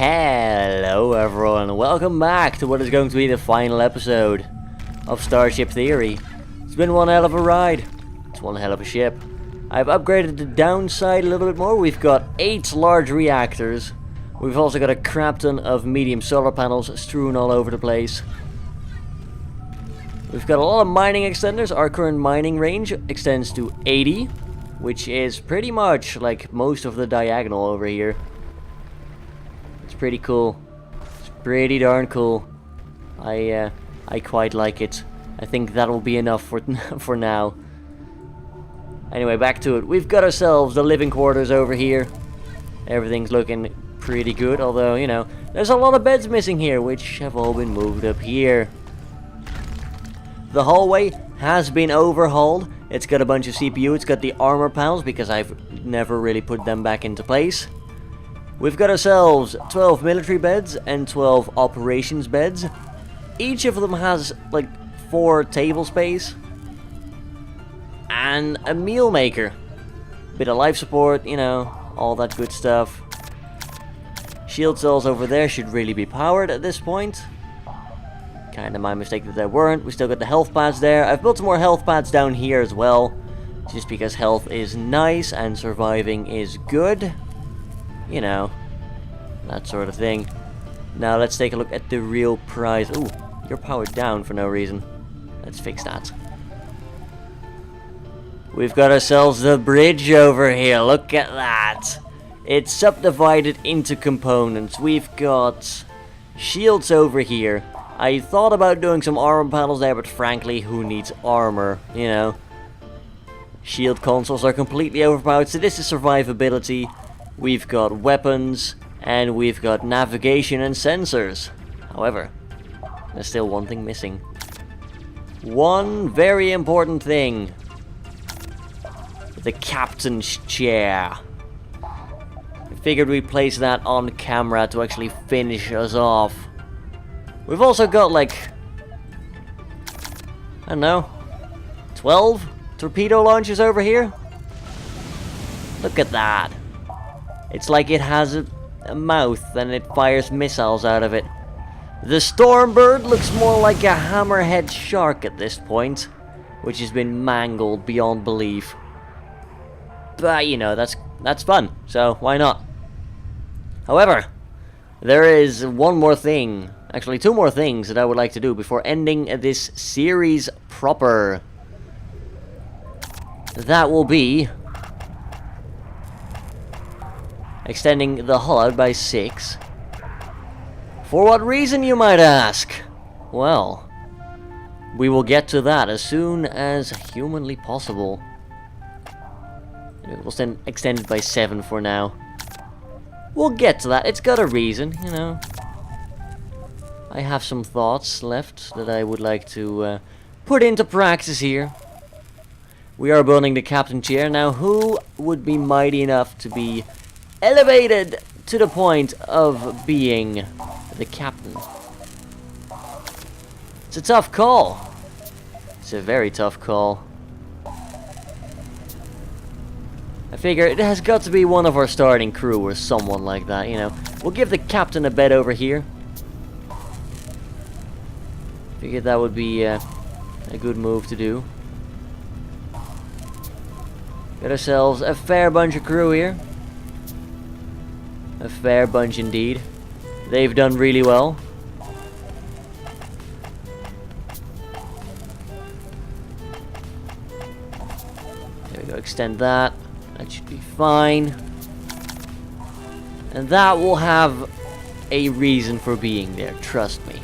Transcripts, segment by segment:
Hello everyone, welcome back to what is going to be the final episode of Starship Theory. It's been one hell of a ride. It's one hell of a ship. I've upgraded the downside a little bit more. We've got 8 large reactors. We've also got a crap ton of medium solar panels strewn all over the place. We've got a lot of mining extenders. Our current mining range extends to 80, which is pretty much like most of the diagonal over here. It's pretty cool. It's pretty darn cool. I quite like it. I think that'll be enough for now. Anyway, back to it. We've got ourselves the living quarters over here. Everything's looking pretty good, although, you know, there's a lot of beds missing here, which have all been moved up here. The hallway has been overhauled. It's got a bunch of CPU. It's got the armor panels because I've never really put them back into place. We've got ourselves 12 military beds and 12 operations beds. Each of them has like 4 table space and a meal maker. Bit of life support, you know, all that good stuff. Shield cells over there should really be powered at this point. Kinda my mistake that they weren't. We still got the health pads there. I've built some more health pads down here as well, just because health is nice and surviving is good. You know, that sort of thing. Now let's take a look at the real prize. Ooh, you're powered down for no reason. Let's fix that. We've got ourselves the bridge over here. Look at that. It's subdivided into components. We've got shields over here. I thought about doing some armor panels there, but frankly, who needs armor, you know? Shield consoles are completely overpowered, so this is survivability. We've got weapons, and we've got navigation and sensors. However, there's still one thing missing. One very important thing. The captain's chair. I figured we'd place that on camera to actually finish us off. We've also got like, I don't know, 12 torpedo launchers over here. Look at that. It's like it has a mouth and it fires missiles out of it. The Stormbird looks more like a hammerhead shark at this point, which has been mangled beyond belief. But you know, that's fun, so why not? However, there is one more thing. Actually, 2 more things that I would like to do before ending this series proper. That will be extending the hull out by 6. For what reason, you might ask? Well, we will get to that as soon as humanly possible. We'll extend it by 7 for now. We'll get to that. It's got a reason, you know. I have some thoughts left that I would like to put into practice here. We are building the captain chair. Now, who would be mighty enough to be elevated to the point of being the captain? It's a tough call. It's a very tough call. I figure it has got to be one of our starting crew or someone like that, you know. We'll give the captain a bed over here. Figured that would be a good move to do. Got ourselves a fair bunch of crew here. A fair bunch indeed. They've done really well. There we go, extend that. That should be fine. And that will have a reason for being there, trust me.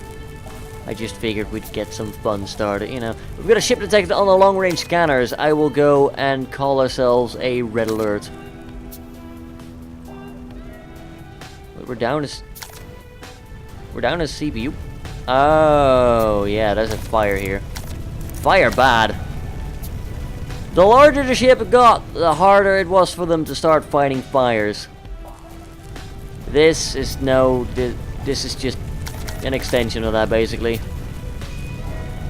I just figured we'd get some fun started, you know. We've got a ship detected on the long-range scanners. I will go and call ourselves a red alert. We're down as CPU. Oh, yeah, there's a fire here. Fire bad. The larger the ship got, the harder it was for them to start fighting fires. This is just an extension of that, basically.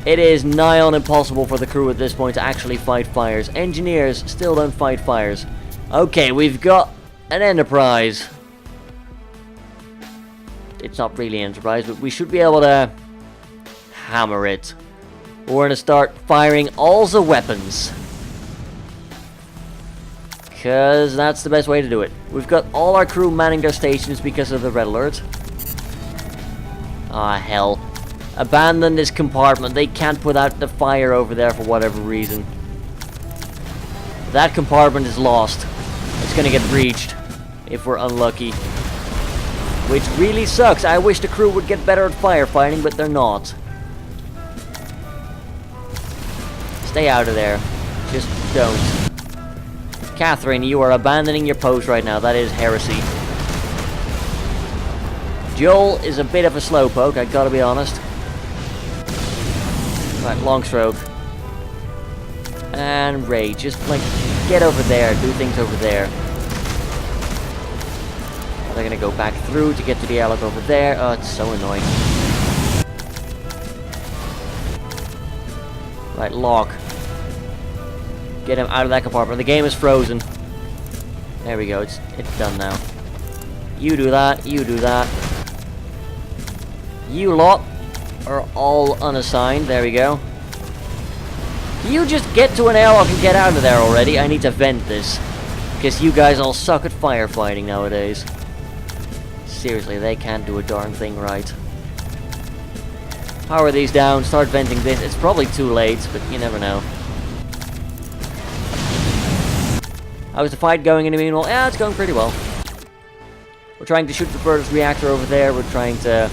It is nigh on impossible for the crew at this point to actually fight fires. Engineers still don't fight fires. Okay, we've got an Enterprise. it's not really Enterprise, but we should be able to hammer it. We're gonna start firing all the weapons. Because that's the best way to do it. We've got all our crew manning their stations because of the red alert. Ah, hell. Abandon this compartment. They can't put out the fire over there for whatever reason. That compartment is lost. It's gonna get breached if we're unlucky. Which really sucks. I wish the crew would get better at firefighting, but they're not. Stay out of there. Just don't. Catherine, you are abandoning your post right now. That is heresy. Joel is a bit of a slowpoke, I gotta be honest. Right, long stroke. And Ray, just like get over there, do things over there. They're gonna go back through to get to the airlock over there. Oh, it's so annoying. Right, lock. Get him out of that compartment. The game is frozen. There we go. It's done now. You do that. You do that. You lot are all unassigned. There we go. Can you just get to an airlock and get out of there already? I need to vent this. Because you guys all suck at firefighting nowadays. Seriously, they can't do a darn thing right. Power these down. Start venting this. It's probably too late, but you never know. How's the fight going in the meanwhile? Yeah, it's going pretty well. We're trying to shoot the first reactor over there. We're trying to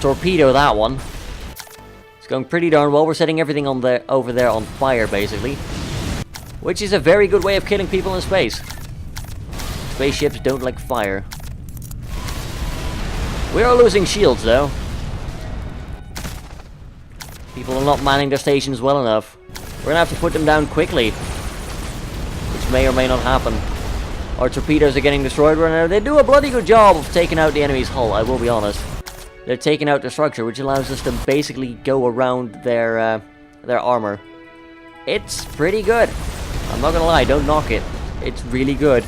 torpedo that one. It's going pretty darn well. We're setting everything on over there on fire, basically. Which is a very good way of killing people in space. Spaceships don't like fire. We are losing shields, though. People are not manning their stations well enough. We're gonna have to put them down quickly. Which may or may not happen. Our torpedoes are getting destroyed right now. They do a bloody good job of taking out the enemy's hull, I will be honest. They're taking out the structure, which allows us to basically go around their armor. It's pretty good. I'm not gonna lie, don't knock it. It's really good.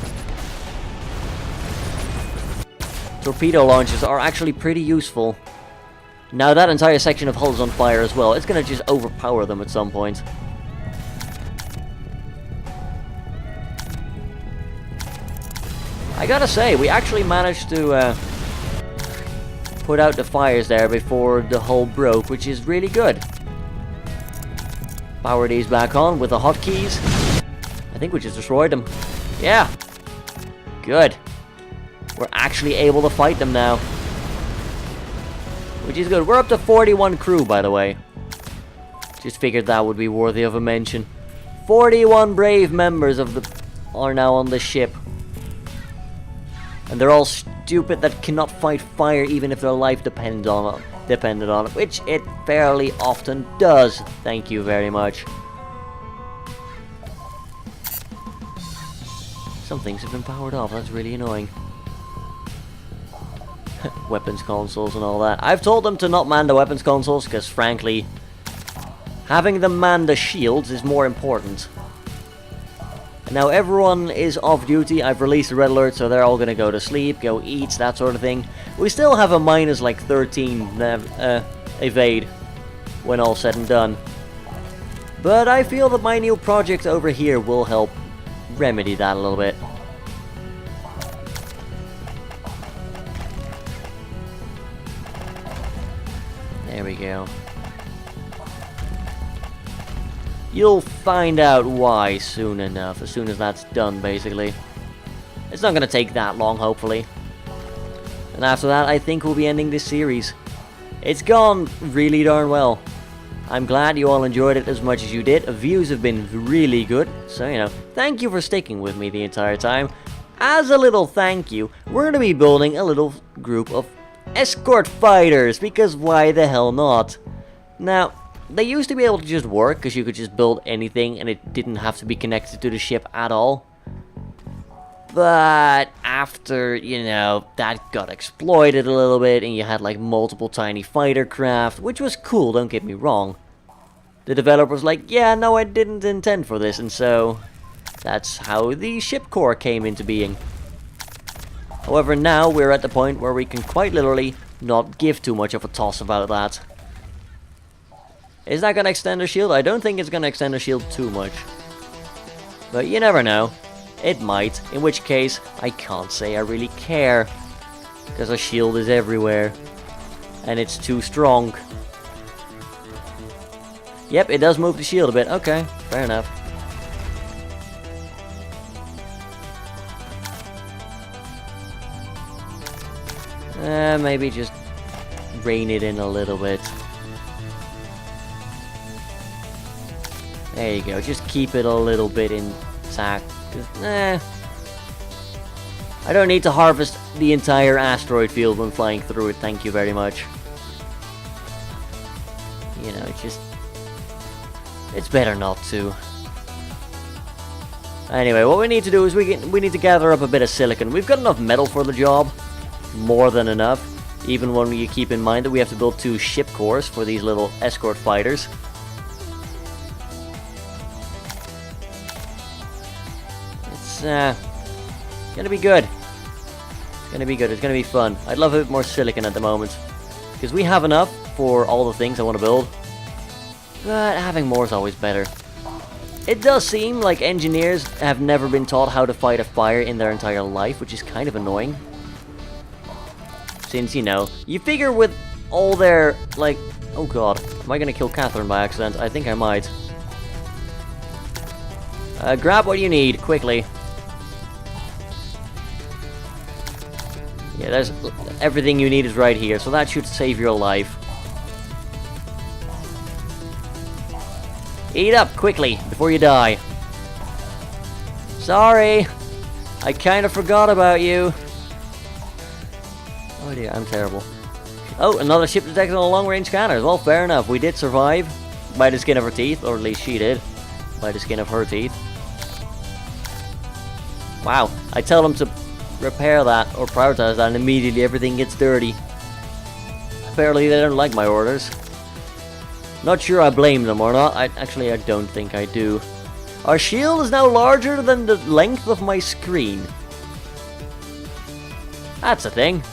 Torpedo launchers are actually pretty useful. Now that entire section of hull's on fire as well. It's gonna just overpower them at some point. I gotta say, we actually managed to put out the fires there before the hull broke, which is really good. Power these back on with the hotkeys. I think we just destroyed them. Yeah. Good. We're actually able to fight them now. Which is good. We're up to 41 crew, by the way. Just figured that would be worthy of a mention. 41 brave members are now on the ship. And they're all stupid that cannot fight fire even if their life depended on it, which it fairly often does. Thank you very much. Some things have been powered off, that's really annoying. Weapons consoles and all that. I've told them to not man the weapons consoles because frankly, having them man the shields is more important. Now everyone is off duty. I've released a red alert, so they're all gonna go to sleep, go eat, that sort of thing. We still have a minus like 13 evade when all said and done. But I feel that my new project over here will help remedy that a little bit. There we go. You'll find out why soon enough, as soon as that's done, basically. It's not gonna take that long, hopefully. And after that, I think we'll be ending this series. It's gone really darn well. I'm glad you all enjoyed it as much as you did. Views have been really good, so you know, thank you for sticking with me the entire time. As a little thank you, we're gonna be building a little group of escort fighters, because why the hell not? Now, they used to be able to just work, because you could just build anything and it didn't have to be connected to the ship at all. But after, you know, that got exploited a little bit and you had like multiple tiny fighter craft, which was cool, don't get me wrong. The developer was like, yeah, no, I didn't intend for this, and so that's how the ship core came into being. However, now we're at the point where we can quite literally not give too much of a toss about that. Is that gonna extend the shield? I don't think it's gonna extend the shield too much. But you never know. It might, in which case I can't say I really care. Because a shield is everywhere. And it's too strong. Yep, it does move the shield a bit. Okay, fair enough. Maybe just rein it in a little bit. There you go, just keep it a little bit intact. I don't need to harvest the entire asteroid field when flying through it, thank you very much. You know, it's better not to. Anyway, what we need to do is we need to gather up a bit of silicon. We've got enough metal for the job. More than enough. Even when you keep in mind that we have to build 2 ship cores for these little escort fighters. It's gonna be good. It's gonna be good. It's gonna be fun. I'd love a bit more silicon at the moment. Because we have enough for all the things I want to build. But having more is always better. It does seem like engineers have never been taught how to fight a fire in their entire life, which is kind of annoying. Since, you know, you figure with all their, like... Oh god, am I gonna kill Catherine by accident? I think I might. Grab what you need, quickly. Yeah, there's... Everything you need is right here, so that should save your life. Eat up, quickly, before you die. Sorry! I kinda forgot about you. Oh dear, I'm terrible. Oh, another ship detected on long-range scanners. Well, fair enough. We did survive by the skin of her teeth, or at least she did. By the skin of her teeth. Wow, I tell them to repair that, or prioritize that, and immediately everything gets dirty. Apparently they don't like my orders. Not sure I blame them or not. Actually, I don't think I do. Our shield is now larger than the length of my screen. That's a thing.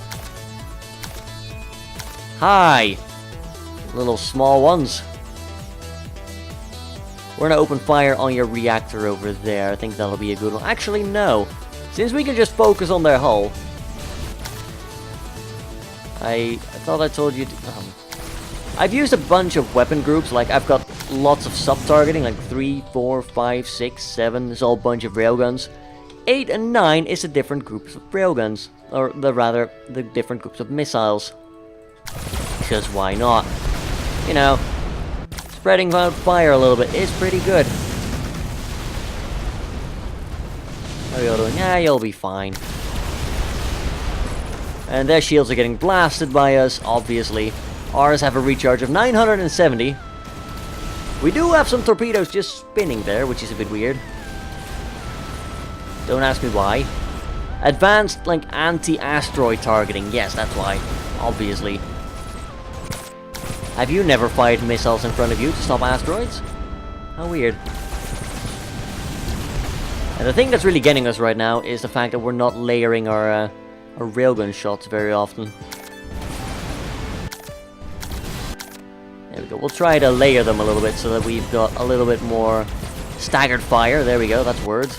Hi! Little small ones. We're gonna open fire on your reactor over there. I think that'll be a good one. Actually, no. Since we can just focus on their hull. I thought I told you to... I've used a bunch of weapon groups. Like, I've got lots of sub-targeting. Like 3, 4, 5, 6, 7. There's all a bunch of railguns. 8 and 9 is the different groups of railguns. Or, rather, the different groups of missiles. Because why not? You know, spreading out fire a little bit is pretty good. How are you all doing? Yeah, you'll be fine. And their shields are getting blasted by us, obviously. Ours have a recharge of 970. We do have some torpedoes just spinning there, which is a bit weird. Don't ask me why. Advanced, like, anti-asteroid targeting. Yes, that's why. Obviously. Have you never fired missiles in front of you to stop asteroids? How weird. And the thing that's really getting us right now is the fact that we're not layering our railgun shots very often. There we go. We'll try to layer them a little bit so that we've got a little bit more staggered fire. There we go. That's words.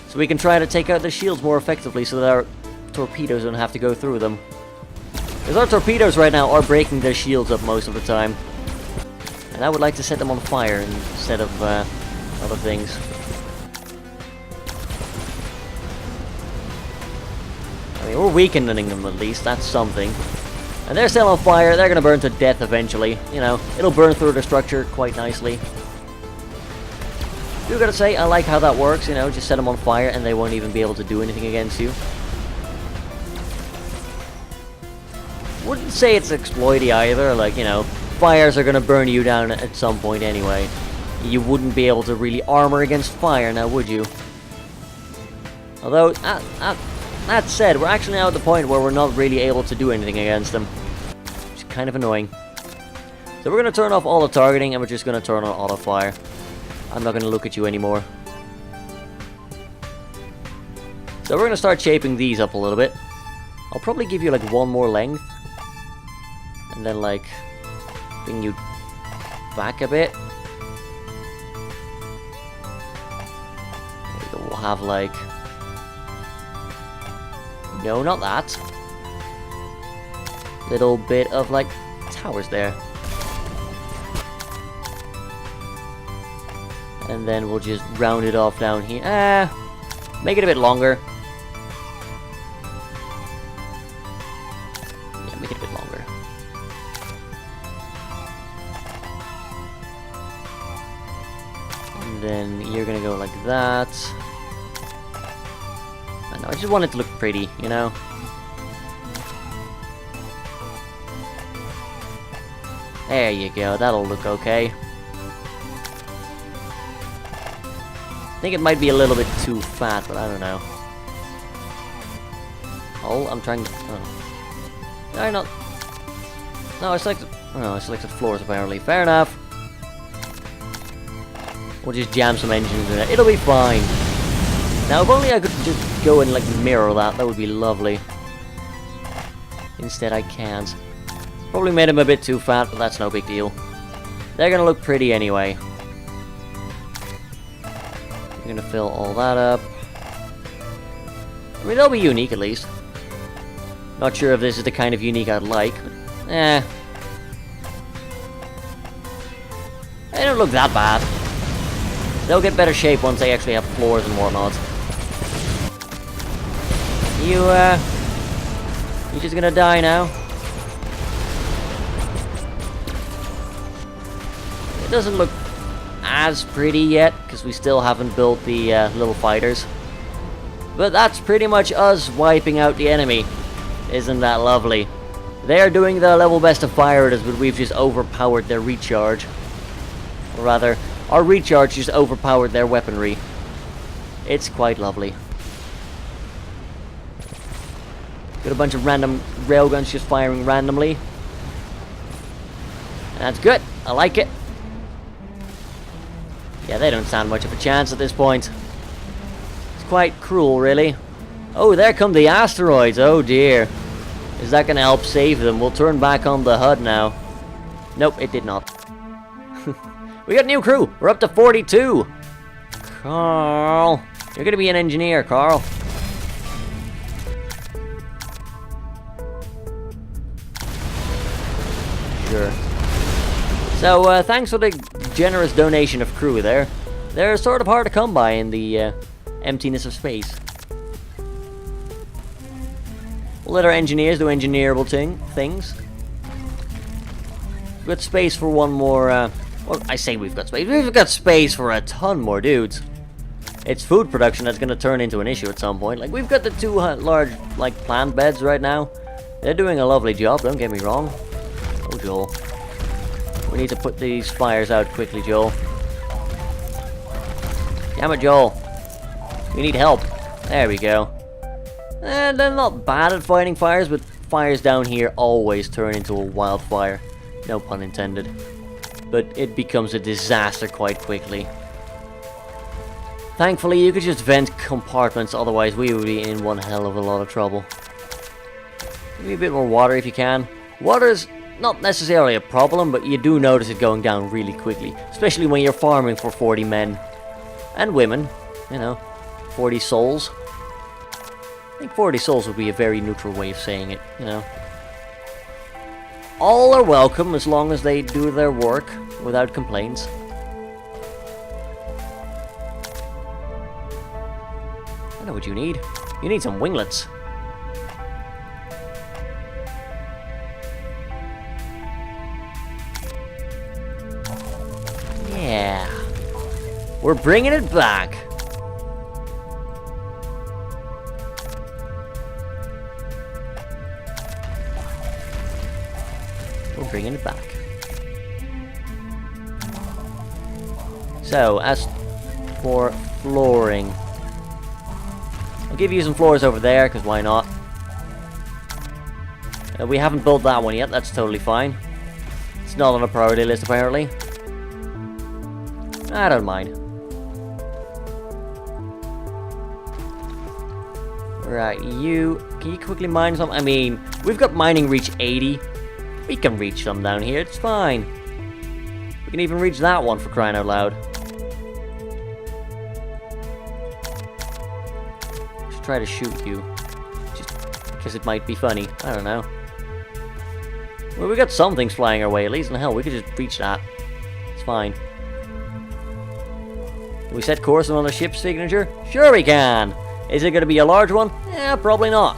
So we can try to take out the shields more effectively so that our torpedoes don't have to go through them. Because our torpedoes right now are breaking their shields up most of the time. And I would like to set them on fire instead of other things. I mean, we're weakening them at least, that's something. And they're still on fire, they're gonna burn to death eventually. You know, it'll burn through the structure quite nicely. Do gotta say, I like how that works, you know, just set them on fire and they won't even be able to do anything against you. Wouldn't say it's exploity either, like, you know, fires are gonna burn you down at some point anyway. You wouldn't be able to really armor against fire now, would you? Although, that said, we're actually now at the point where we're not really able to do anything against them. Which is kind of annoying. So we're gonna turn off all the targeting and we're just gonna turn on auto fire. I'm not gonna look at you anymore. So we're gonna start shaping these up a little bit. I'll probably give you like one more length. And then like bring you back a bit. There we go, we'll have like... No, not that. Little bit of like towers there. And then we'll just round it off down here. Make it a bit longer. Yeah, make it a bit longer. And then you're gonna go like that. I know, I just want it to look pretty, you know? There you go, that'll look okay. I think it might be a little bit too fat, but I don't know. Oh, I'm trying to... Oh. No, not... No, I selected... Oh, I selected floors apparently. Fair enough. We'll just jam some engines in it. It'll be fine. Now, if only I could just go and, like, mirror that. That would be lovely. Instead, I can't. Probably made him a bit too fat, but that's no big deal. They're gonna look pretty anyway. I'm gonna fill all that up. I mean, they'll be unique at least. Not sure if this is the kind of unique I'd like. They don't look that bad. They'll get better shape once they actually have floors and whatnot. You just gonna die now? It doesn't look as pretty yet, because we still haven't built the little fighters. But that's pretty much us wiping out the enemy. Isn't that lovely? They are doing their level best to fire at us, but we've just overpowered their recharge. Or rather, our recharge just overpowered their weaponry. It's quite lovely. Got a bunch of random railguns just firing randomly. And that's good. I like it. Yeah, they don't stand much of a chance at this point. It's quite cruel, really. Oh, there come the asteroids. Oh, dear. Is that going to help save them? We'll turn back on the HUD now. Nope, it did not. We got a new crew. We're up to 42. Carl. You're going to be an engineer, Carl. Sure. So, thanks for the generous donation of crew there. They're sort of hard to come by in the emptiness of space. We'll let our engineers do engineerable things. We've got space for one more, well, I say we've got space. We've got space for a ton more dudes. It's food production that's going to turn into an issue at some point. Like, we've got the two large, like, plant beds right now. They're doing a lovely job, don't get me wrong. Oh, Joel. We need to put these fires out quickly, Joel. Damn it, Joel. We need help. There we go. And they're not bad at fighting fires, but fires down here always turn into a wildfire. No pun intended. But it becomes a disaster quite quickly. Thankfully, you could just vent compartments, otherwise we would be in one hell of a lot of trouble. Give me a bit more water if you can. Water's not necessarily a problem, but you do notice it going down really quickly. Especially when you're farming for 40 men. And women. You know, 40 souls. I think 40 souls would be a very neutral way of saying it, you know. All are welcome as long as they do their work without complaints. I know what you need. You need some winglets. Yeah. We're bringing it back. We're bringing it back. So, as for flooring, I'll give you some floors over there, because why not? We haven't built that one yet, that's totally fine. It's not on a priority list, apparently. I don't mind. Right, can you quickly mine some? I mean, we've got mining reach 80. We can reach some down here, it's fine. We can even reach that one, for crying out loud. Just try to shoot you. Just because it might be funny. I don't know. Well, we got some things flying our way, at least. In hell, we could just reach that. It's fine. Can we set course on another ship's signature? Sure we can! Is it going to be a large one? Yeah, probably not.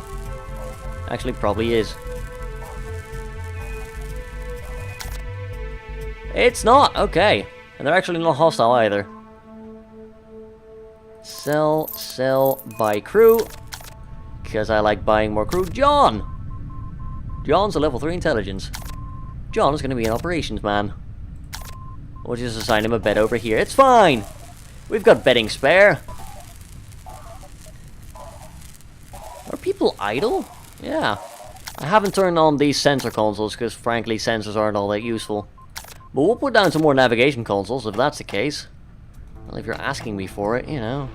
Actually, probably is. It's not! Okay. And they're actually not hostile either. Sell, buy crew. Because I like buying more crew. John! John's a level 3 intelligence. John is going to be an operations man. We'll just assign him a bed over here. It's fine! We've got bedding spare. Are people idle? Yeah. I haven't turned on these sensor consoles because frankly sensors aren't all that useful. But we'll put down some more navigation consoles if that's the case. Well, if you're asking me for it, you know.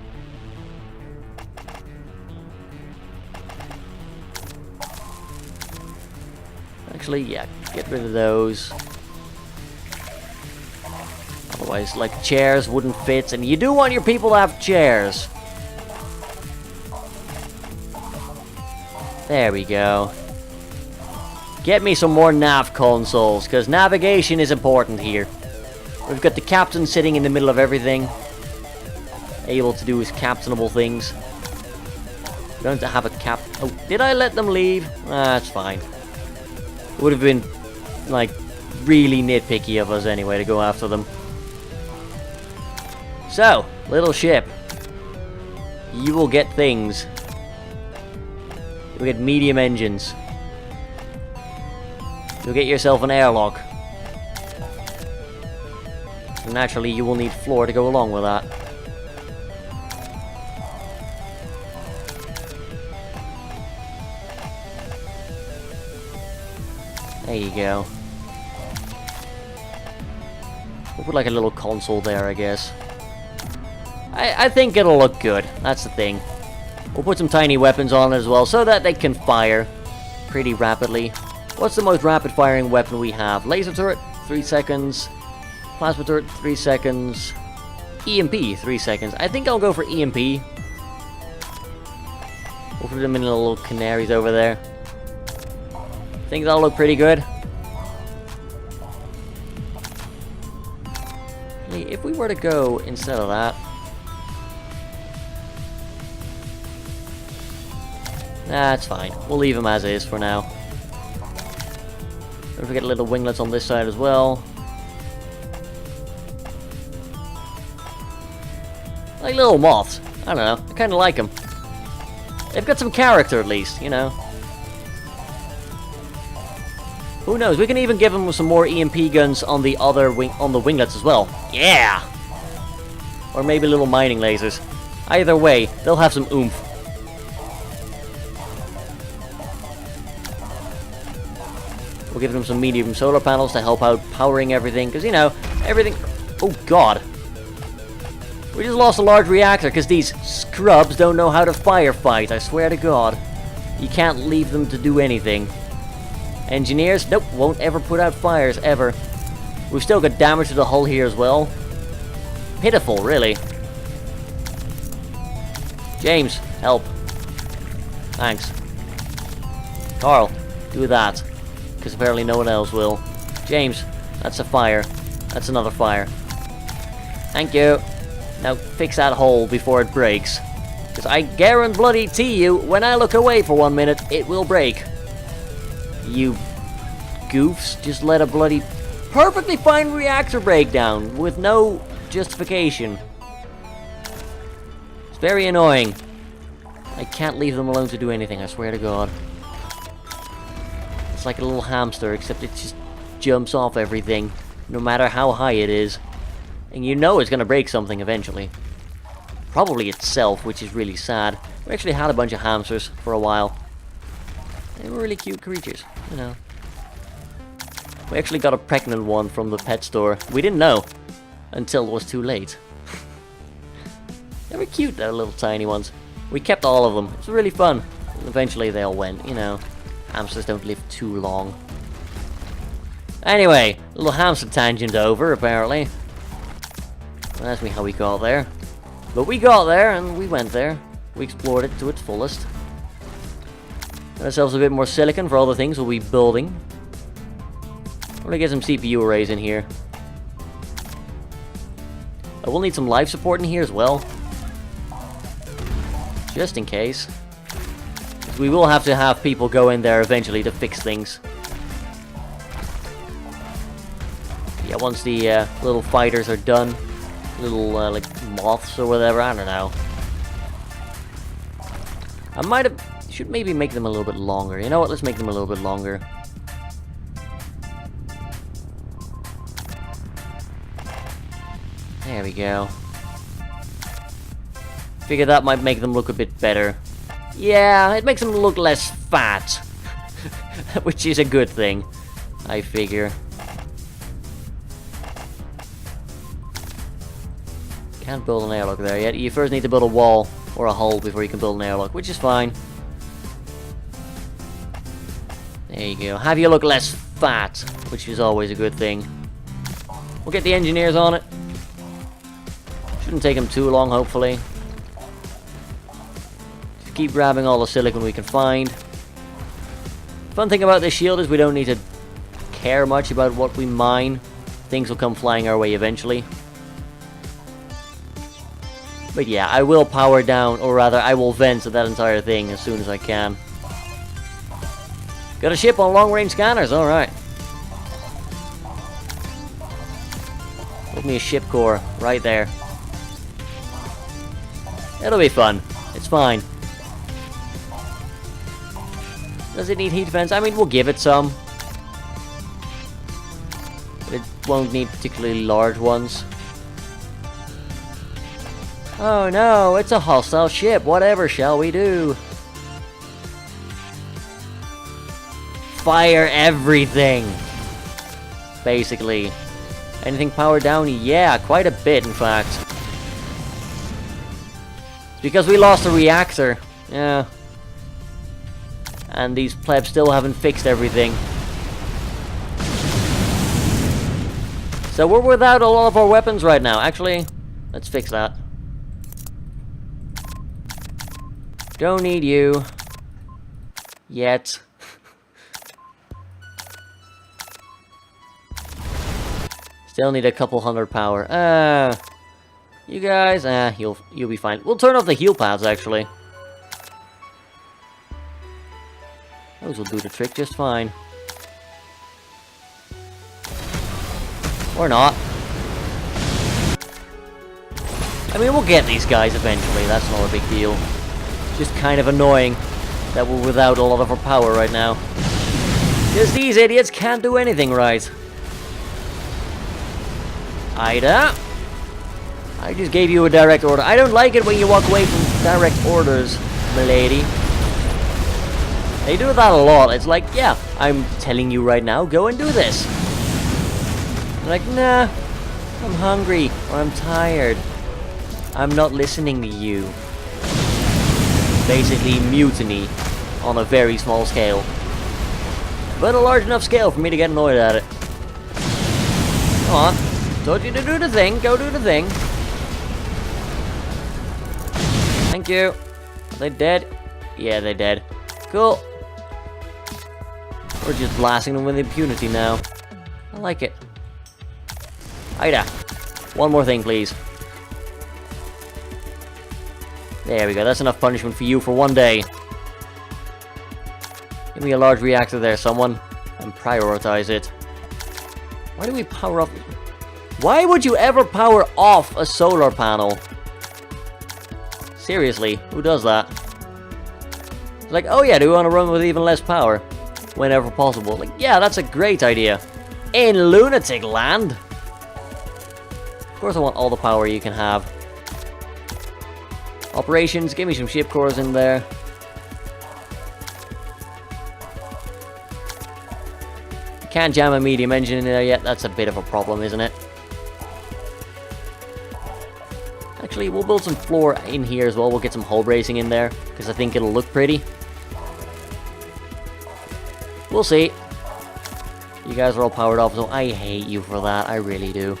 Actually, yeah, get rid of those. Otherwise, like, chairs wouldn't fit, and you do want your people to have chairs. There we go. Get me some more nav consoles, because navigation is important here. We've got the captain sitting in the middle of everything. Able to do his captainable things. We're going to have a cap... Oh, did I let them leave? Ah, that's fine. It would have been, like, really nitpicky of us anyway to go after them. So, little ship. You will get things. You'll get medium engines. You'll get yourself an airlock. So naturally, you will need floor to go along with that. There you go. We'll put like a little console there, I guess. I think it'll look good. That's the thing. We'll put some tiny weapons on it as well, so that they can fire pretty rapidly. What's the most rapid firing weapon we have? Laser turret, 3 seconds. Plasma turret, 3 seconds. EMP, 3 seconds. I think I'll go for EMP. We'll put them in little canaries over there. Think that'll look pretty good. If we were to go instead of that... That's fine. We'll leave them as is for now. Don't forget little winglets on this side as well. Like little moths. I don't know. I kind of like them. They've got some character at least, you know. Who knows? We can even give them some more EMP guns on the other winglets as well. Yeah! Or maybe little mining lasers. Either way, they'll have some oomph. We'll give them some medium solar panels to help out powering everything, because, you know, everything... Oh, God. We just lost a large reactor, because these scrubs don't know how to firefight, I swear to God. You can't leave them to do anything. Engineers, nope, won't ever put out fires, ever. We've still got damage to the hull here as well. Pitiful, really. James, help. Thanks. Carl, do that. Because apparently no one else will. James, that's a fire. That's another fire. Thank you. Now fix that hole before it breaks. Because I guarantee you, when I look away for 1 minute, it will break. You goofs, just let a bloody perfectly fine reactor break down with no justification. It's very annoying. I can't leave them alone to do anything, I swear to God. It's like a little hamster, except it just jumps off everything, no matter how high it is. And you know it's gonna break something eventually. Probably itself, which is really sad. We actually had a bunch of hamsters for a while. They were really cute creatures, you know. We actually got a pregnant one from the pet store. We didn't know until it was too late. They were cute, though, little tiny ones. We kept all of them. It's really fun. Eventually they all went, you know. Hamsters don't live too long. Anyway, little hamster tangent over, apparently. Don't ask me how we got there. But we got there, and we went there. We explored it to its fullest. Got ourselves a bit more silicon for all the things we'll be building. I'm gonna get some CPU arrays in here. I will need some life support in here as well. Just in case. We will have to have people go in there eventually to fix things. Yeah, once the little fighters are done. Little, like, moths or whatever, I don't know. I might have... should maybe make them a little bit longer. You know what, let's make them a little bit longer. There we go. Figure that might make them look a bit better. Yeah, it makes them look less fat. Which is a good thing, I figure. Can't build an airlock there yet. You first need to build a wall or a hull before you can build an airlock, which is fine. There you go. Have you look less fat, which is always a good thing. We'll get the engineers on it. Shouldn't take them too long, hopefully. Just keep grabbing all the silicon we can find. Fun thing about this shield is we don't need to care much about what we mine. Things will come flying our way eventually. But yeah, I will power down, or rather, I will vent that entire thing as soon as I can. Got a ship on long-range scanners, alright. Put me a ship core, right there. It'll be fun. It's fine. Does it need heat vents? I mean, we'll give it some. But it won't need particularly large ones. Oh no, it's a hostile ship. Whatever shall we do? Fire everything! Basically. Anything powered down? Yeah, quite a bit in fact. It's because we lost a reactor. Yeah. And these plebs still haven't fixed everything. So we're without a lot of our weapons right now. Actually, let's fix that. Don't need you. Yet. Still need a couple hundred power. You guys, you'll be fine. We'll turn off the heal pads actually. Those will do the trick just fine. Or not. I mean, we'll get these guys eventually. That's not a big deal. Just kind of annoying that we're without a lot of our power right now. Because these idiots can't do anything right. Ida, I just gave you a direct order. I don't like it when you walk away from direct orders, milady. They do that a lot. It's like, yeah, I'm telling you right now, go and do this. I'm like, nah, I'm hungry or I'm tired. I'm not listening to you. Basically mutiny on a very small scale. But a large enough scale for me to get annoyed at it. Come on. Told you to do the thing. Go do the thing. Thank you. Are they dead? Yeah, they're dead. Cool. We're just blasting them with impunity now. I like it. Ida. One more thing, please. There we go, that's enough punishment for you for one day. Give me a large reactor there, someone. And prioritize it. Why do we power off... Why would you ever power off a solar panel? Seriously, who does that? It's like, oh yeah, do we want to run with even less power? Whenever possible. Like, yeah, that's a great idea. In lunatic land! Of course I want all the power you can have. Operations, give me some ship cores in there. Can't jam a medium engine in there yet, that's a bit of a problem, isn't it? Actually, we'll build some floor in here as well. We'll get some hull bracing in there, because I think it'll look pretty. We'll see. You guys are all powered up, so I hate you for that. I really do.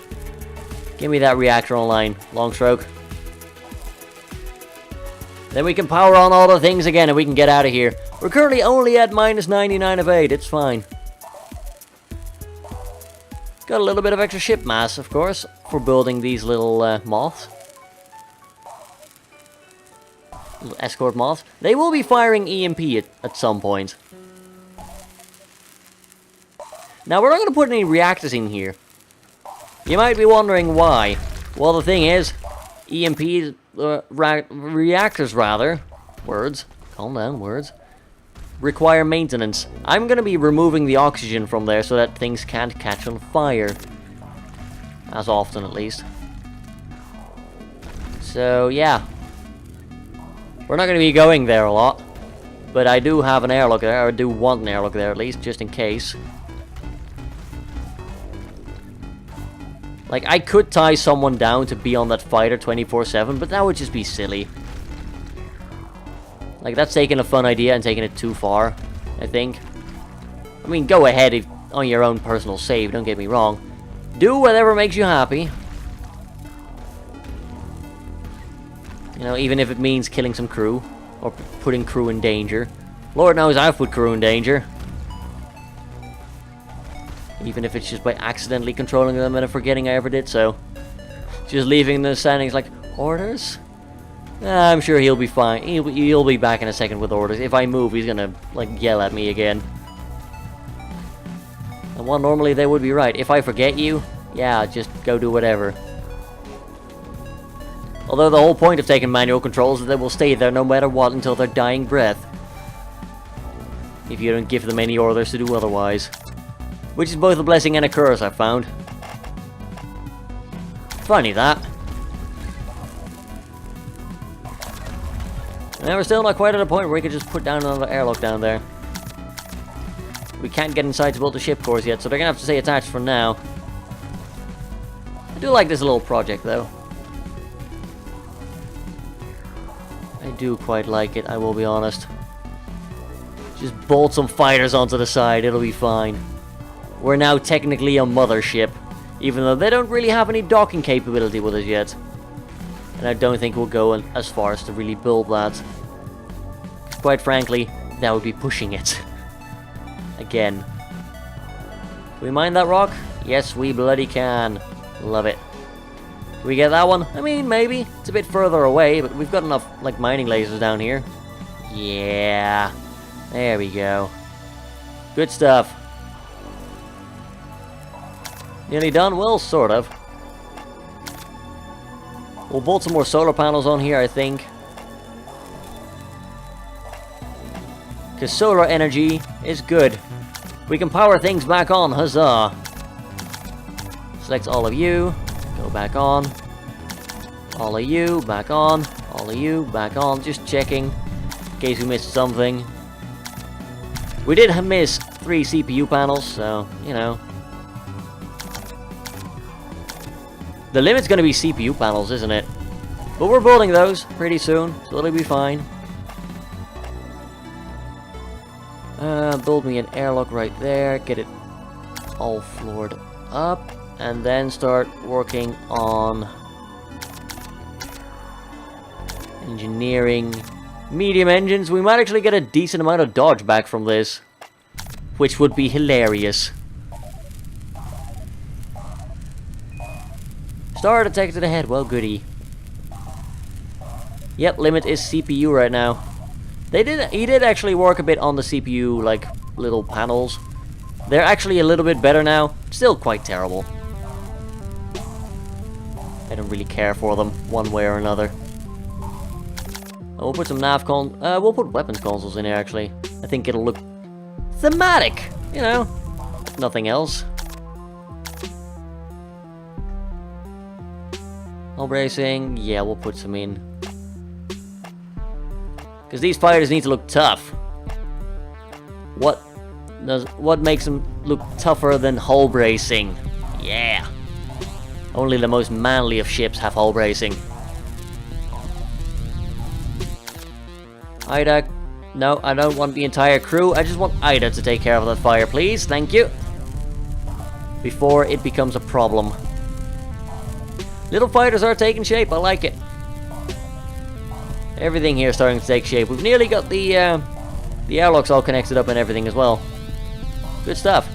Give me that reactor online. Long stroke. Then we can power on all the things again and we can get out of here. We're currently only at minus 99 of 8. It's fine. Got a little bit of extra ship mass, of course, for building these little moths. Little escort moths. They will be firing EMP at some point. Now, we're not going to put any reactors in here. You might be wondering why. Well, the thing is, EMP reactors, rather, words, calm down, words, require maintenance. I'm going to be removing the oxygen from there so that things can't catch on fire. As often, at least. So, yeah. We're not going to be going there a lot. But I do have an airlock there, or I do want an airlock there at least, just in case. Like, I could tie someone down to be on that fighter 24/7, but that would just be silly. Like, that's taking a fun idea and taking it too far, I think. I mean, go ahead on your own personal save, don't get me wrong. Do whatever makes you happy. You know, even if it means killing some crew, or putting crew in danger. Lord knows I've put crew in danger. Even if it's just by accidentally controlling them and forgetting I ever did so. Just leaving the standings like, orders? I'm sure he'll be fine. He'll be back in a second with orders. If I move, he's gonna, like, yell at me again. And well, normally they would be right. If I forget you, yeah, just go do whatever. Although the whole point of taking manual controls is that they will stay there no matter what until their dying breath. If you don't give them any orders to do otherwise. Which is both a blessing and a curse, I've found. Funny that. And we're still not quite at a point where we could just put down another airlock down there. We can't get inside to build the ship cores yet, so they're gonna have to stay attached for now. I do like this little project, though. I do quite like it, I will be honest. Just bolt some fighters onto the side, it'll be fine. We're now technically a mothership, even though they don't really have any docking capability with us yet. And I don't think we'll go as far as to really build that. Quite frankly, that would be pushing it. Again. Can we mine that rock? Yes, we bloody can. Love it. Can we get that one? I mean, maybe. It's a bit further away, but we've got enough, like, mining lasers down here. Yeah. There we go. Good stuff. Nearly done? Well, sort of. We'll bolt some more solar panels on here, I think. Because solar energy is good. We can power things back on, huzzah! Select all of you. Go back on. All of you, back on. All of you, back on. Just checking. In case we missed something. We did miss 3 CPU panels, so, you know. The limit's gonna be CPU panels, isn't it? But we're building those pretty soon, so it'll be fine. Build me an airlock right there, get it all floored up, and then start working on engineering medium engines. We might actually get a decent amount of dodge back from this, which would be hilarious. Star detected ahead, well goody. Yep, limit is CPU right now. He did actually work a bit on the CPU, like, little panels. They're actually a little bit better now. Still quite terrible. I don't really care for them, one way or another. Oh, we'll put some we'll put weapons consoles in here, actually. I think it'll look thematic, you know, if nothing else. Hull bracing, yeah, we'll put some in. Because these fighters need to look tough. What makes them look tougher than hull bracing? Yeah. Only the most manly of ships have hull bracing. Ida, no, I don't want the entire crew. I just want Ida to take care of that fire, please. Thank you. Before it becomes a problem. Little fighters are taking shape. I like it. Everything here is starting to take shape. We've nearly got the airlocks all connected up and everything as well. Good stuff.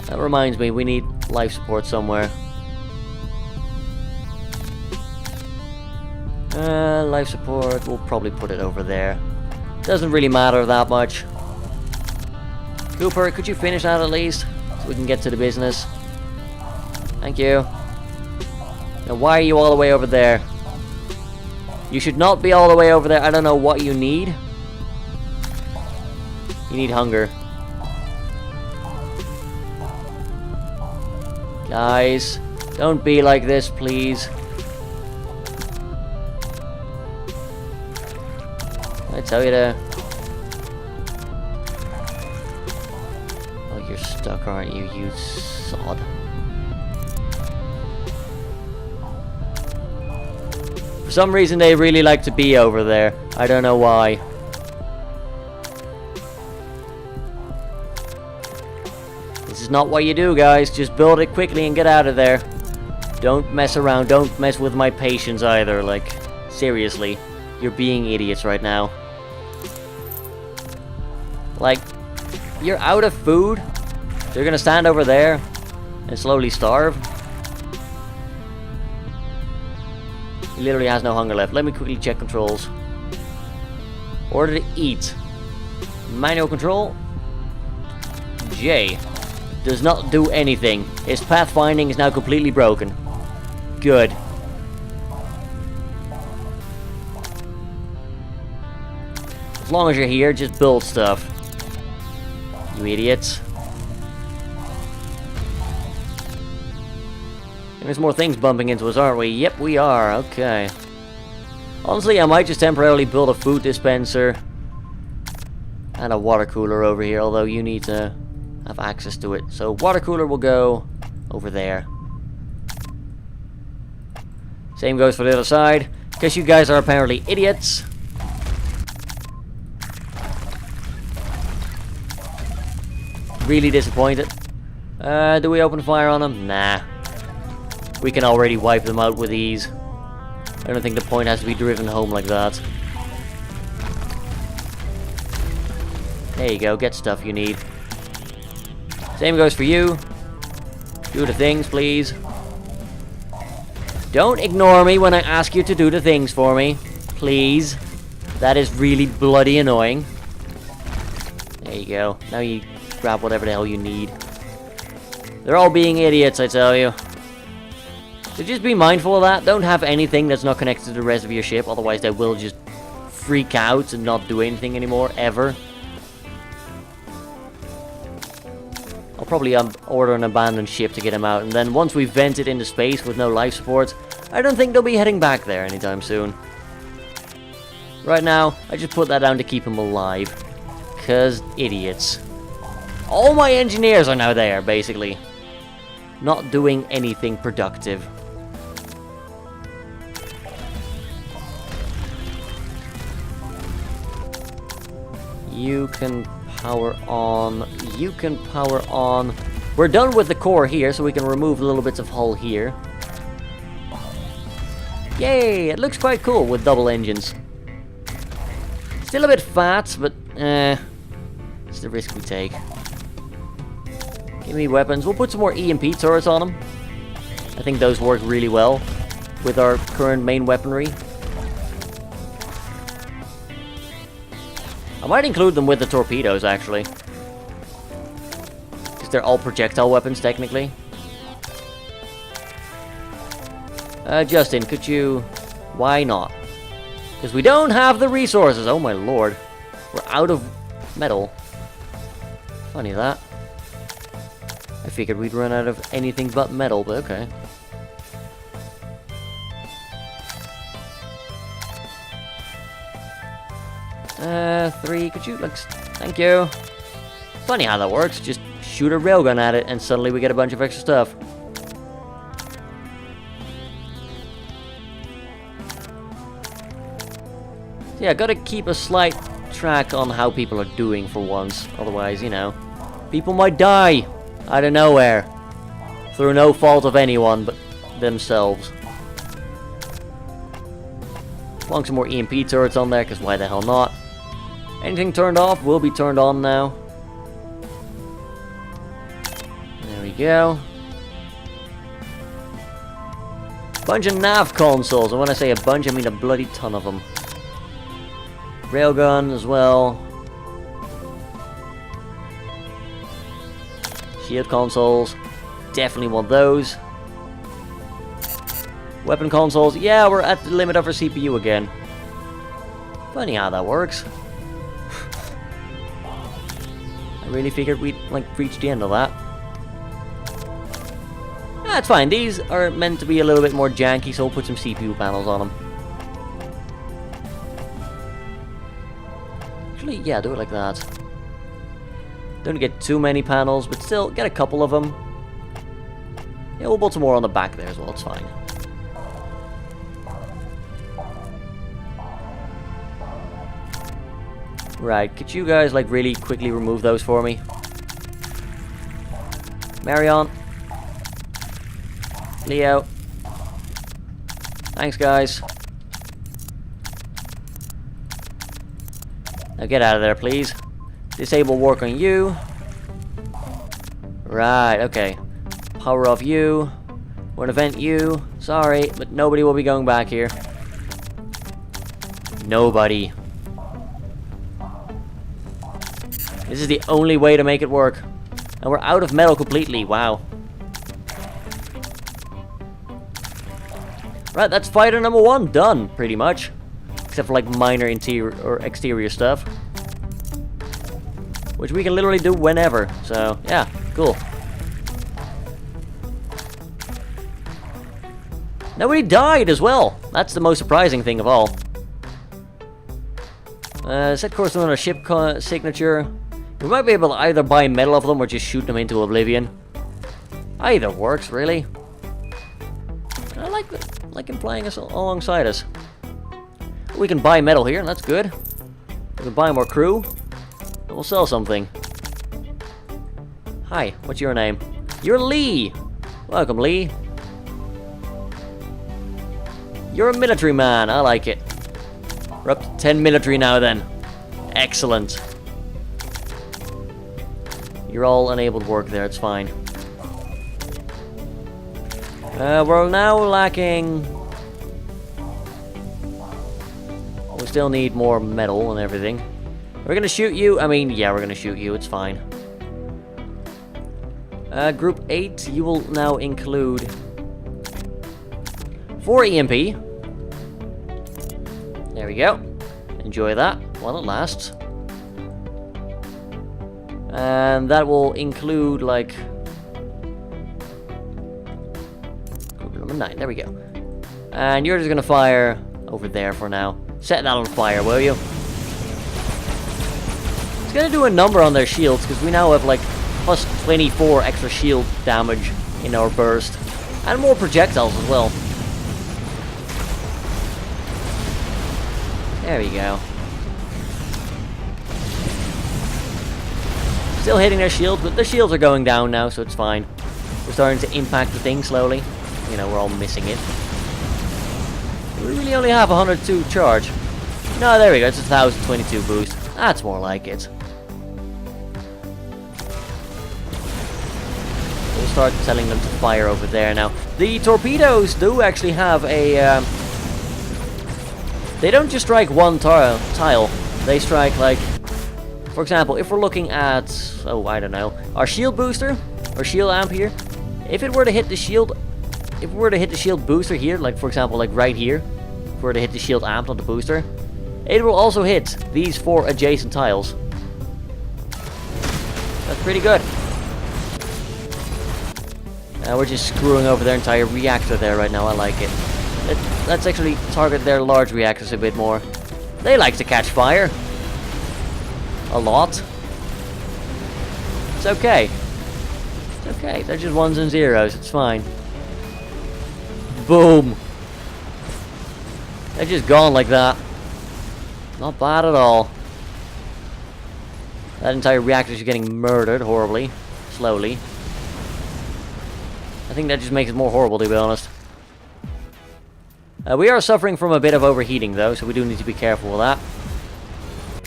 That reminds me, we need life support somewhere. Life support, we'll probably put it over there. Doesn't really matter that much. Cooper, could you finish that at least? So we can get to the business. Thank you. Now why are you all the way over there? You should not be all the way over there. I don't know what you need. You need hunger. Guys, don't be like this, please. I tell you to... Oh, you're stuck, aren't you, you sod. For some reason, they really like to be over there. I don't know why. This is not what you do, guys. Just build it quickly and get out of there. Don't mess around. Don't mess with my patience either. Like, seriously. You're being idiots right now. Like, you're out of food? They're gonna stand over there and slowly starve? He literally has no hunger left. Let me quickly check controls. Order to eat. Manual control. J. Does not do anything. His pathfinding is now completely broken. Good. As long as you're here, just build stuff. You idiots. And there's more things bumping into us, aren't we? Yep, we are. Okay. Honestly, I might just temporarily build a food dispenser and a water cooler over here, although you need to have access to it. So water cooler will go over there. Same goes for the other side, because you guys are apparently idiots. Really disappointed. Do we open fire on them? Nah. We can already wipe them out with ease. I don't think the point has to be driven home like that. There you go, get stuff you need. Same goes for you. Do the things, please. Don't ignore me when I ask you to do the things for me. Please. That is really bloody annoying. There you go. Now you grab whatever the hell you need. They're all being idiots, I tell you. So just be mindful of that. Don't have anything that's not connected to the rest of your ship, otherwise they will just freak out and not do anything anymore, ever. I'll probably order an abandoned ship to get them out, and then once we've vented into space with no life support, I don't think they'll be heading back there anytime soon. Right now, I just put that down to keep them alive. 'Cause idiots. All my engineers are now there, basically. Not doing anything productive. You can power on. You can power on. We're done with the core here, so we can remove little bits of hull here. Yay! It looks quite cool with double engines. Still a bit fat, but it's the risk we take. Give me weapons. We'll put some more EMP turrets on them. I think those work really well with our current main weaponry. I might include them with the torpedoes, actually. Because they're all projectile weapons, technically. Justin, could you... Why not? Because we don't have the resources. Oh my lord. We're out of metal. Funny that. I figured we'd run out of anything but metal, but okay. Three, could you, like, thank you. Funny how that works, just shoot a railgun at it and suddenly we get a bunch of extra stuff. So yeah, gotta keep a slight track on how people are doing for once. Otherwise, you know, people might die out of nowhere. Through no fault of anyone but themselves. Plonk some more EMP turrets on there, because why the hell not? Anything turned off will be turned on now. There we go. Bunch of nav consoles, and when I say a bunch, I mean a bloody ton of them. Railgun as well. Shield consoles. Definitely want those. Weapon consoles. Yeah, we're at the limit of our CPU again. Funny how that works. I really figured we'd, like, reach the end of that. That's fine. These are meant to be a little bit more janky, so we'll put some CPU panels on them. Actually, yeah, do it like that. Don't get too many panels, but still, get a couple of them. Yeah, we'll put some more on the back there as well, it's fine. Right, could you guys, like, really quickly remove those for me? Marion. Leo. Thanks, guys. Now get out of there, please. Disable work on you. Right, okay. Power off you. We're gonna vent you. Sorry, but nobody will be going back here. Nobody. This is the only way to make it work. And we're out of metal completely. Wow. Right, that's fighter number 1 done, pretty much. Except for like minor interior or exterior stuff. Which we can literally do whenever. So, yeah, cool. Nobody died as well. That's the most surprising thing of all. Set course on a ship signature. We might be able to either buy metal of them or just shoot them into oblivion. Either works, really. I like him flying us alongside us. We can buy metal here, and that's good. We can buy more crew, and we'll sell something. Hi, what's your name? You're Lee! Welcome, Lee. You're a military man, I like it. We're up to 10 military now then. Excellent. You're all unable to work there, it's fine. We're now lacking... We still need more metal and everything. We're gonna shoot you. I mean, yeah, we're gonna shoot you, it's fine. Group 8, you will now include 4 EMP. There we go. Enjoy that while it lasts. And that will include, like... Group number 9, there we go. And you're just gonna fire over there for now. Set that on fire, will you? It's gonna do a number on their shields, because we now have, like, plus 24 extra shield damage in our burst. And more projectiles as well. There we go. Still hitting their shields, but the shields are going down now, so it's fine. We're starting to impact the thing slowly. You know, we're all missing it. We really only have 102 charge. No, there we go, it's a 1022 boost. That's more like it. We'll start telling them to fire over there now. The torpedoes do actually have a... They don't just strike one tile. They strike, like... For example, if we're looking at... Oh, I don't know. Our shield booster, or shield amp here. If it were to hit the shield... If we were to hit the shield booster here, like for example, like right here. If we were to hit the shield amp on the booster. It will also hit these 4 adjacent tiles. That's pretty good. We're just screwing over their entire reactor there right now. I like it. Let's actually target their large reactors a bit more. They like to catch fire. A lot. It's okay. It's okay. They're just 1s and 0s. It's fine. Boom. They're just gone like that. Not bad at all. That entire reactor is getting murdered horribly. Slowly. I think that just makes it more horrible, to be honest. We are suffering from a bit of overheating, though, so we do need to be careful with that.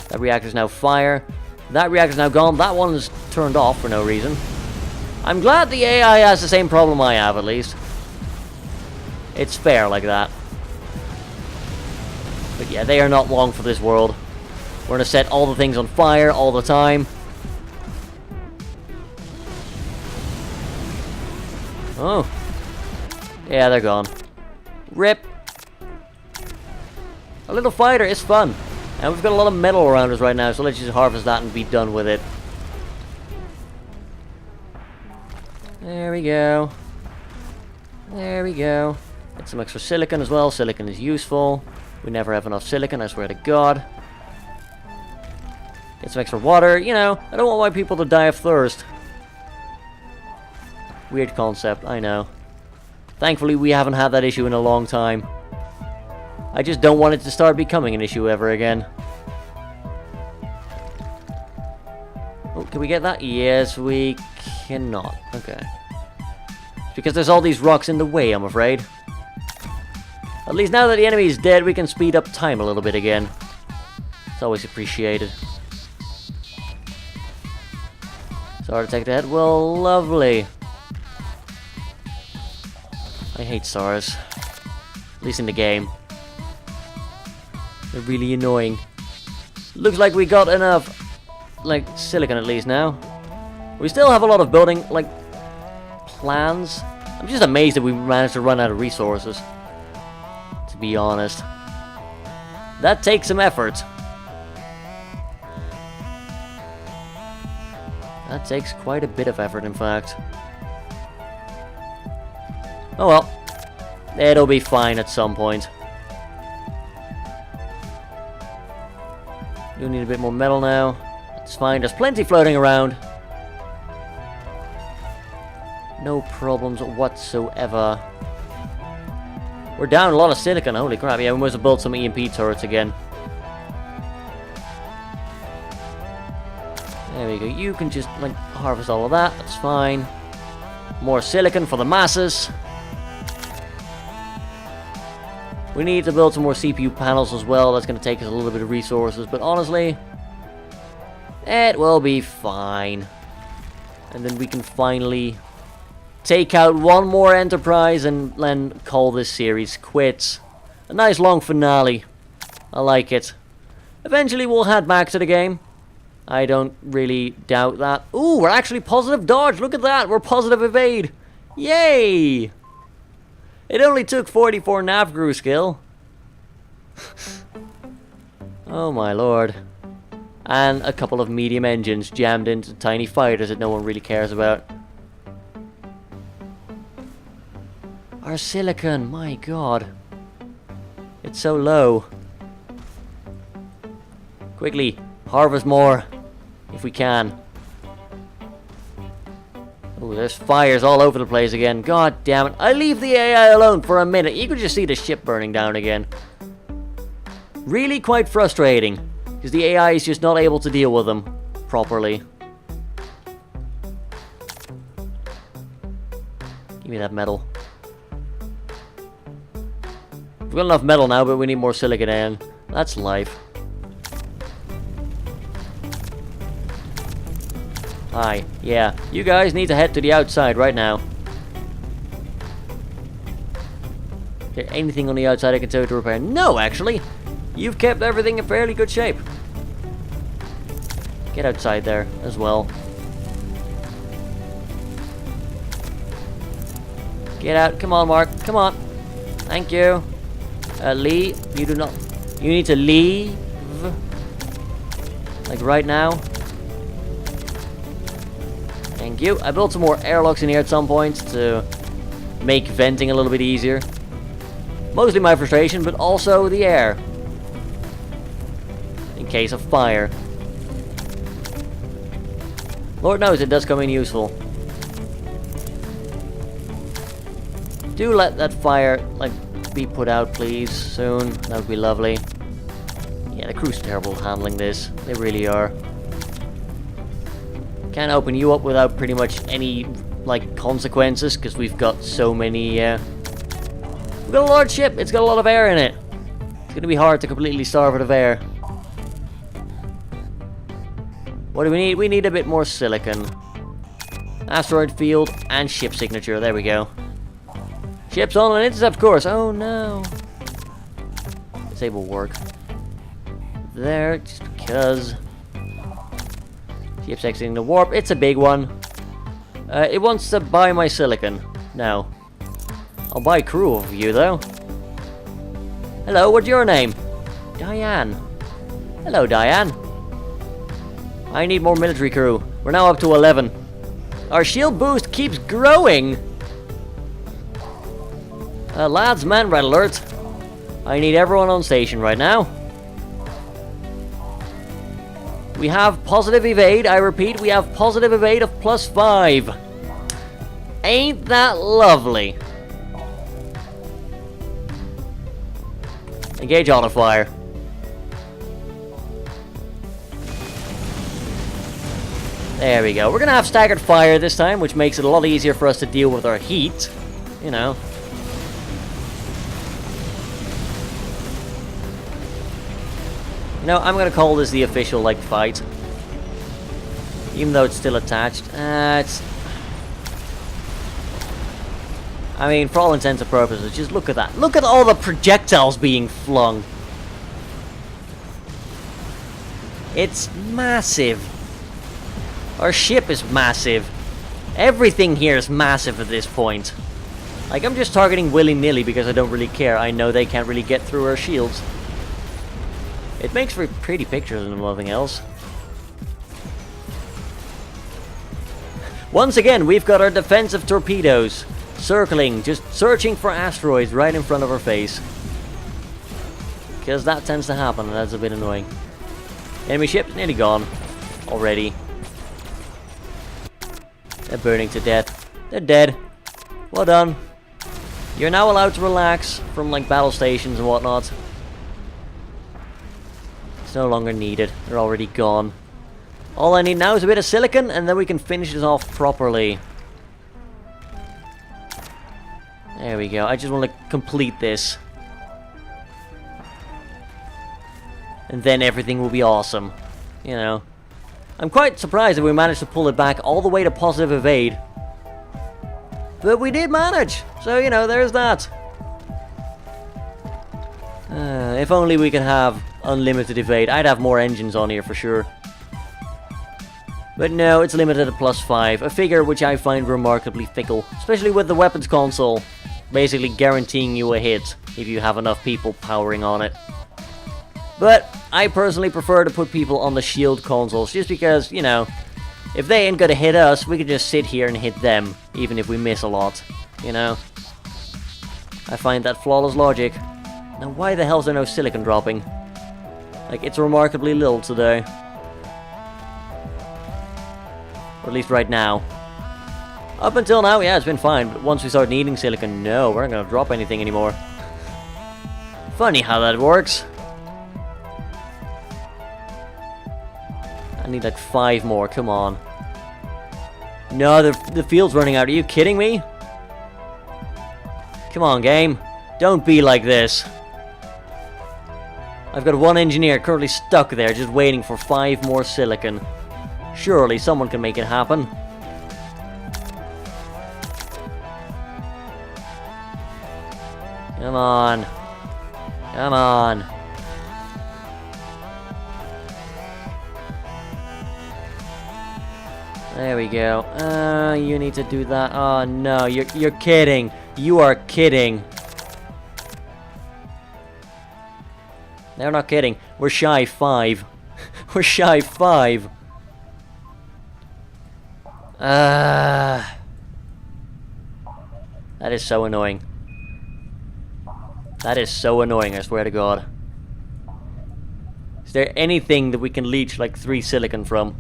That reactor's now fire. That reactor's now gone. That one's turned off for no reason. I'm glad the AI has the same problem I have, at least. It's fair like that. But yeah, they are not long for this world. We're gonna set all the things on fire all the time. Oh. Yeah, they're gone. RIP. A little fighter is fun. And we've got a lot of metal around us right now, so let's just harvest that and be done with it. There we go. There we go. Get some extra silicon as well. Silicon is useful. We never have enough silicon, I swear to God. Get some extra water. You know, I don't want my people to die of thirst. Weird concept, I know. Thankfully, we haven't had that issue in a long time. I just don't want it to start becoming an issue ever again. Oh, can we get that? Yes, we cannot. Okay. Because there's all these rocks in the way, I'm afraid. At least now that the enemy is dead, we can speed up time a little bit again. It's always appreciated. Star detector head. Well, lovely. I hate stars. At least in the game. They're really annoying. Looks like we got enough, like, silicon at least now. We still have a lot of building, like, plans. I'm just amazed that we managed to run out of resources. To be honest. That takes some effort. That takes quite a bit of effort, in fact. Oh well. It'll be fine at some point. Do need a bit more metal now. It's fine, there's plenty floating around. No problems whatsoever. We're down a lot of silicon, holy crap. Yeah, we must have built some EMP turrets again. There we go, you can just, like, harvest all of that, that's fine. More silicon for the masses. We need to build some more CPU panels as well. That's going to take us a little bit of resources, but honestly, it will be fine. And then we can finally take out one more enterprise and then call this series quits. A nice long finale. I like it. Eventually we'll head back to the game. I don't really doubt that. Ooh, we're actually positive dodge. Look at that. We're positive evade. Yay! It only took 44 nav crew skill. Oh my lord. And a couple of medium engines jammed into tiny fighters that no one really cares about. Our silicon, my god. It's so low. Quickly, harvest more. If we can. Oh, there's fires all over the place again. God damn it. I leave the AI alone for a minute. You could just see the ship burning down again. Really quite frustrating. Because the AI is just not able to deal with them properly. Give me that metal. We've got enough metal now, but we need more silicon in. That's life. Hi. Yeah, you guys need to head to the outside right now. Okay, anything on the outside I can tell you to repair? No, actually. You've kept everything in fairly good shape. Get outside there as well. Get out. Come on, Mark. Come on. Thank you. Lee, you do not... You need to leave. Like right now. Thank you. I built some more airlocks in here at some point to make venting a little bit easier. Mostly my frustration, but also the air. In case of fire. Lord knows it does come in useful. Do let that fire, like, be put out, please, soon. That would be lovely. Yeah, the crew's terrible at handling this. They really are. Can't open you up without pretty much any, like, consequences, because we've got so many, We've got a large ship. It's got a lot of air in it. It's going to be hard to completely starve it of air. What do we need? We need a bit more silicon. Asteroid field and ship signature. There we go. Ship's on an intercept course. Oh no. Disable work. There, just because. Ship's exiting the warp. It's a big one. It wants to buy my silicon. No. I'll buy a crew of you though. Hello, what's your name? Diane. Hello, Diane. I need more military crew. We're now up to 11. Our shield boost keeps growing. Lads, man, red alert. I need everyone on station right now. We have positive evade. I repeat, we have positive evade of +5. Ain't that lovely? Engage auto fire. There we go. We're gonna have staggered fire this time, which makes it a lot easier for us to deal with our heat. You know. No, I'm gonna call this the official, like, fight. Even though it's still attached. I mean, for all intents and purposes, just look at that. Look at all the projectiles being flung. It's massive. Our ship is massive. Everything here is massive at this point. Like, I'm just targeting willy-nilly because I don't really care. I know they can't really get through our shields. It makes for pretty pictures and nothing else. Once again, we've got our defensive torpedoes circling, just searching for asteroids right in front of our face. Because that tends to happen, and that's a bit annoying. Enemy ship nearly gone already. They're burning to death. They're dead. Well done. You're now allowed to relax from, like, battle stations and whatnot. It's no longer needed. They're already gone. All I need now is a bit of silicon, and then we can finish this off properly. There we go. I just want to complete this. And then everything will be awesome. You know. I'm quite surprised that we managed to pull it back all the way to positive evade. But we did manage. So, you know, there's that. If only we could have unlimited evade. I'd have more engines on here for sure. But no, it's limited at +5. A figure which I find remarkably fickle. Especially with the weapons console. Basically guaranteeing you a hit if you have enough people powering on it. But I personally prefer to put people on the shield consoles just because, you know, if they ain't gonna hit us, we can just sit here and hit them, even if we miss a lot, you know? I find that flawless logic. Now why the hell is there no silicon dropping? Like, it's remarkably little today. Or at least right now. Up until now, yeah, it's been fine, but once we start needing silicon, no, we're not gonna drop anything anymore. Funny how that works. I need like 5 more, come on. No, the field's running out, are you kidding me? Come on, game. Don't be like this. I've got 1 engineer currently stuck there, just waiting for 5 more silicon. Surely someone can make it happen. Come on. Come on. There we go. You need to do that. Oh no, you're kidding. You are kidding. They're not kidding. We're shy 5. We're shy 5. That is so annoying. That is so annoying, I swear to God. Is there anything that we can leech like 3 silicon from?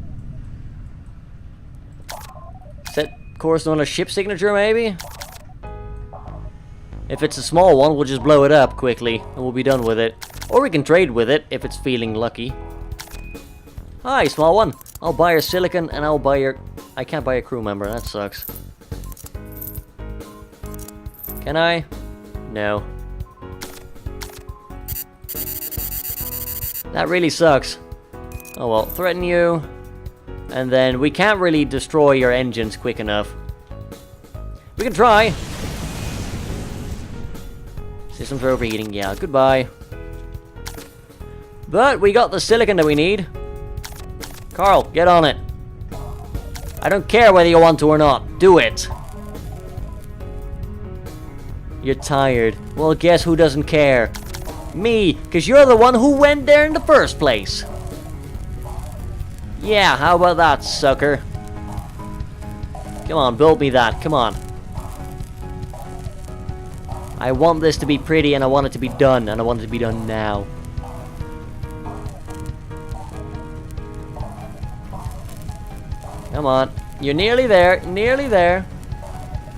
Set course on a ship signature, maybe? If it's a small one, we'll just blow it up quickly, and we'll be done with it. Or we can trade with it if it's feeling lucky. Hi, small one. I'll buy your silicon and I'll buy your... I can't buy a crew member, that sucks. Can I? No. That really sucks. Oh well, threaten you. And then we can't really destroy your engines quick enough. We can try. Systems are overheating, yeah, goodbye. But we got the silicon that we need. Carl, get on it. I don't care whether you want to or not. Do it. You're tired. Well, guess who doesn't care? Me, because you're the one who went there in the first place. Yeah, how about that, sucker? Come on, build me that. Come on. I want this to be pretty and I want it to be done. And I want it to be done now. Come on. You're nearly there. Nearly there.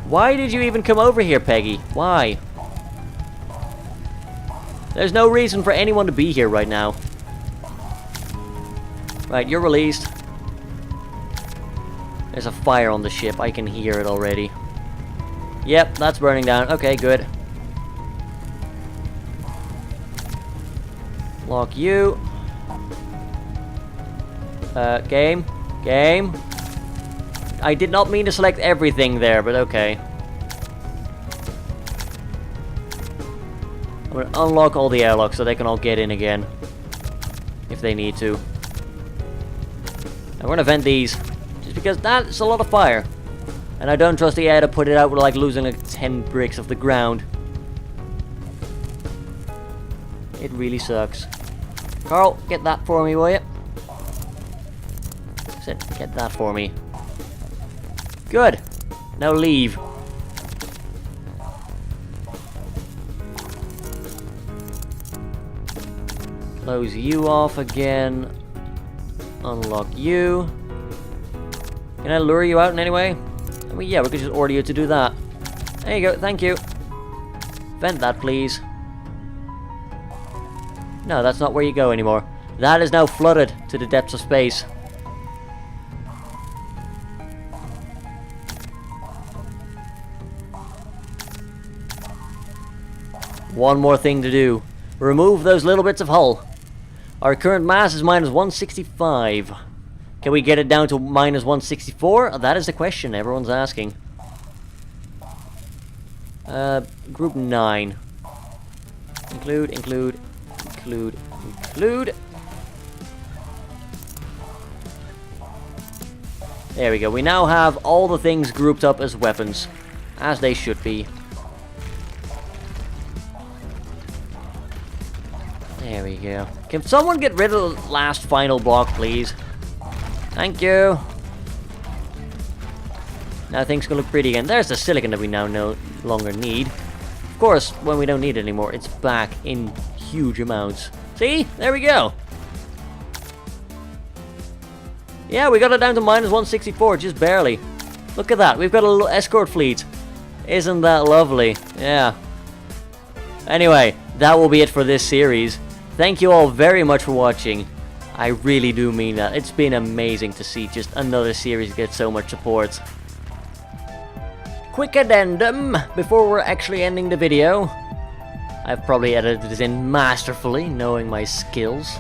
Why did you even come over here, Peggy? Why? There's no reason for anyone to be here right now. Right, you're released. There's a fire on the ship. I can hear it already. Yep, that's burning down. Okay, good. Lock you. Game. Game. I did not mean to select everything there, but okay. I'm gonna unlock all the airlocks so they can all get in again. If they need to. And we're gonna vent these. Just because that's a lot of fire. And I don't trust the air to put it out with like losing like 10 bricks off the ground. It really sucks. Carl, get that for me, will you? Sit, get that for me. Good. Now leave. Close you off again. Unlock you. Can I lure you out in any way? I mean, yeah, we could just order you to do that. There you go, thank you. Vent that, please. No, that's not where you go anymore. That is now flooded to the depths of space. One more thing to do. Remove those little bits of hull. Our current mass is minus 165. Can we get it down to minus 164? That is the question everyone's asking. Group 9. Include. There we go. We now have all the things grouped up as weapons. As they should be. There we go. Can someone get rid of the last final block, please? Thank you. Now things can look pretty again. There's the silicon that we now no longer need. Of course, when we don't need it anymore, it's back in huge amounts. See? There we go. Yeah, we got it down to minus 164, just barely. Look at that. We've got a little escort fleet. Isn't that lovely? Yeah. Anyway, that will be it for this series. Thank you all very much for watching. I really do mean that. It's been amazing to see just another series get so much support. Quick addendum before we're actually ending the video. I've probably edited this in masterfully, knowing my skills.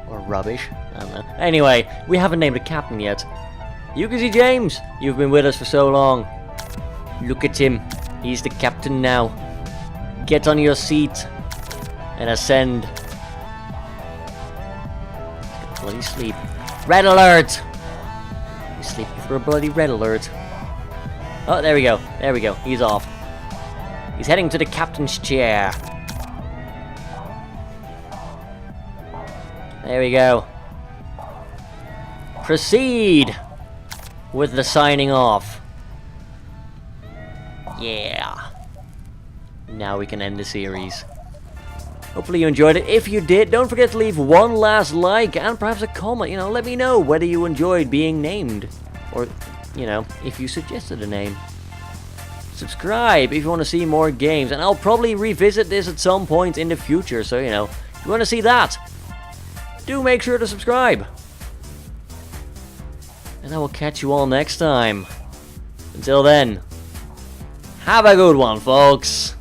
Or rubbish. I don't know. Anyway, we haven't named a captain yet. Yukazi James, you've been with us for so long. Look at him. He's the captain now. Get on your seat and ascend. Bloody sleep. Red alert! You sleep for a bloody red alert. Oh, there we go. There we go. He's off. He's heading to the captain's chair. There we go. Proceed with the signing off. Yeah. Now we can end the series. Hopefully you enjoyed it. If you did, don't forget to leave one last like and perhaps a comment. You know, let me know whether you enjoyed being named. Or, you know, if you suggested a name. Subscribe if you want to see more games. And I'll probably revisit this at some point in the future. So, you know, If you want to see that, do make sure to subscribe. And I will catch you all next time. Until then, have a good one, folks.